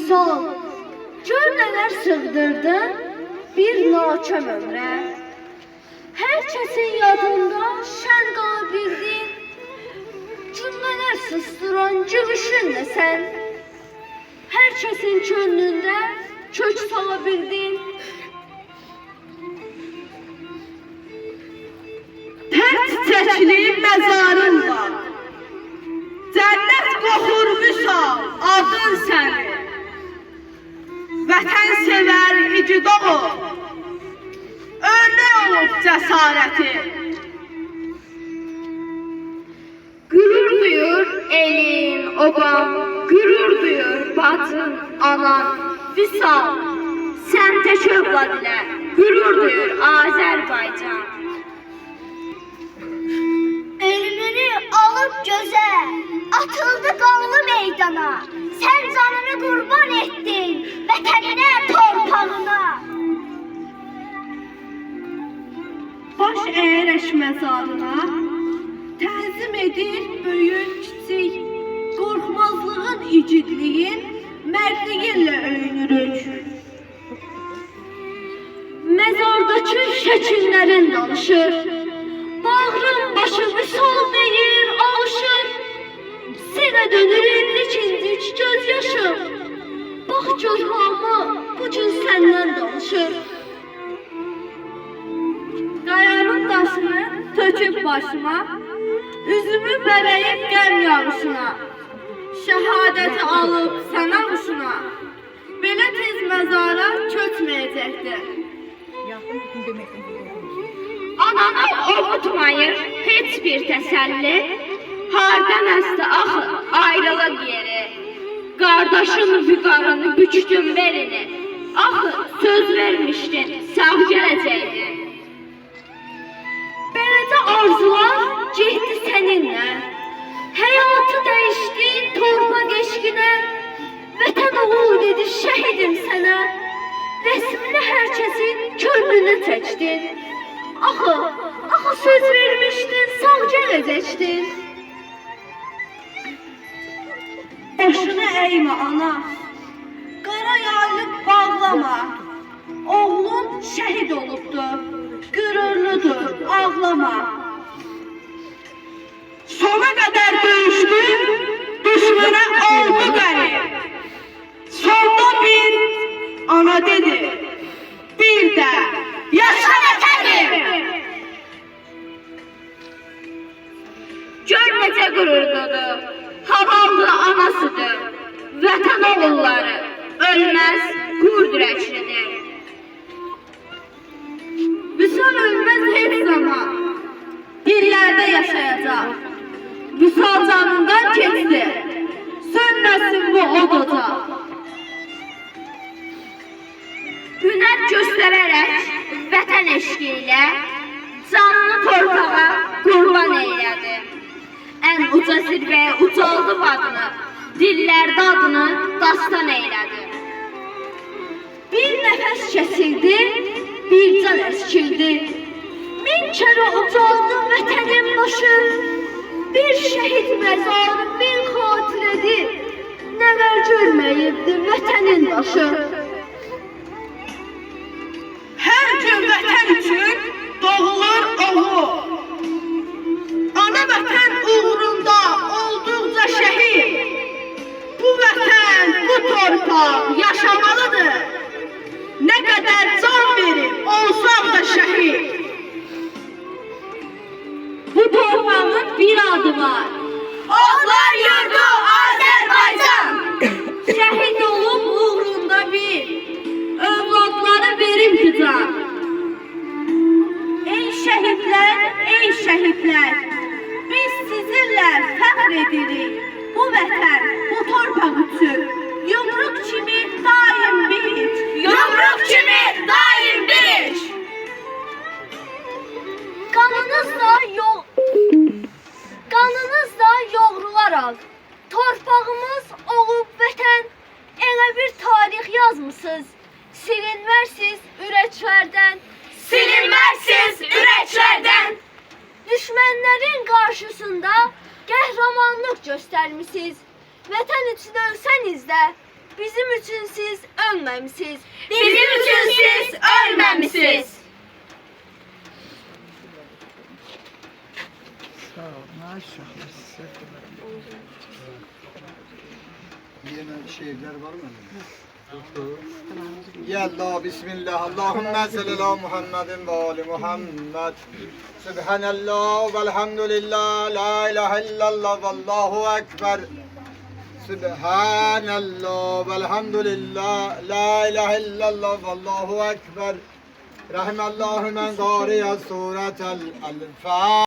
vüsal. Gör neler sığdırdın bir naçöm ömre. Her kesin yadında şen qalabildin. Cümleler susduran gülüşünle sen. Her kesin könlünde kök salabildin. Tər çiçəkli məzarın var. Cənnət qoxur vüsal adın sənin. Vətən sevər igid olur. Örnek olub cəsarəti. Gurur duyur elin, oban, gurur duyur bacın, anan, vüsal. Sen tek övlad ile gurur duyur Azerbaycan. Ölümünü alıp göze, atıldı kanlı meydana. Sen canını kurban ettin, vətənine, torpağına. Baş əyərək məzarına, təzim edir böyük kiçik. Qorxmazlığın, igidliyin, mərdliğinlə öyünürük. Mezardaki şəkillərin danışır. Bağrın başı vüsal deyir, alışır. Senə dönür indik göz yaşım. Bax gör hamı bugün səndən danışır. Qayanın daşını töküb başıma, üzümü bərəyib qəm yağışına. Şəhadəti alıb sənə quşuna, belə tez məzara köçməyəcəkdir. Ananı ovutmayır heç bir təsəlli. Hardan əstə axı ayrılıq yeri. Qardaşın vüqarını bükdün belini. Axı söz vermişdin sağ gələcəkdin. Beləcə arzular getdi səninlə. Həyatı dəyişdi torpaq eşqinə. Vətən oğul dedi şəhidim sənə. Resmini hər kəsin könlünə çəkdin. Axı söz vermişdin sağ gələcəkdin. Başını əymə ana, qara yaylıq bağlama. Oğlun şəhid olubdur, qürurludur, ağlama. Sona qədər döyüşdün, düşmənə oldu qəni. Sonda bir ana dedi, bir də yaşa vətənim. Gör necə qürurludur, havaldır anasıdır. Vətən oğulları ölməz qurd rəçlidir. Vüsal ölməz heç zaman, dillərdə yaşayacaq. Vüsal canından keçdi, sönməsin bu od ocaq. Hünər göstərərək vətən eşqi ilə canını torpağa qurban eylədi. Ən uca zirvəyə ucaldı adını, dillərdə adını dastan eylədi. Bir nəfəs kəsildi, bir can əskildi. Min kərə ucaldı vətənin başı. Bir şəhid məzarı min xatirədir. Nələr görməyibdi vətənin daşı. Hər gün vətən üçün doğulur oğul. Ana vətən uğrunda olduqca şəhid. Bu vətən, bu torpaq yaşamalıdır. Nə qədər can verib olsaq da şəhid. Bu torpağın bir adı var. Odlar yurdu Azərbaycan. Şəhid olub uğrunda bir övladları veribdi can. Ey şəhidlər, ey şəhidlər, biz sizinlə fəxr edirik. Bu vətən, bu torpaq üçün yumruq kimi daim birik. Yumruq kimi daim birik. Qanınızla yoğrularaq torpağımız olub vətən, elə bir tarix yazmısınız. Silinmərsiz ürəklərdən, Silinmərsiz ürəklərdən. Düşmənlərin qarşısında qəhrəmanlıq göstərmisiniz. Vətən üçün ölsəniz də Bizim üçün siz ölməmisiniz. Bizim üçün siz ölməmisiniz. Sağ ol, maşallah. Yine şiirler var mı? Ya Allah, Bismillah. Allahümme salli ala Muhammedin ve ali Muhammed. Subhanallah velhamdülillah. La ilahe illallah vallahu ekber. Subhanallah velhamdülillah. La ilahe illallah vallahu ekber. Rahimallahu men gariye suretel Fatiha.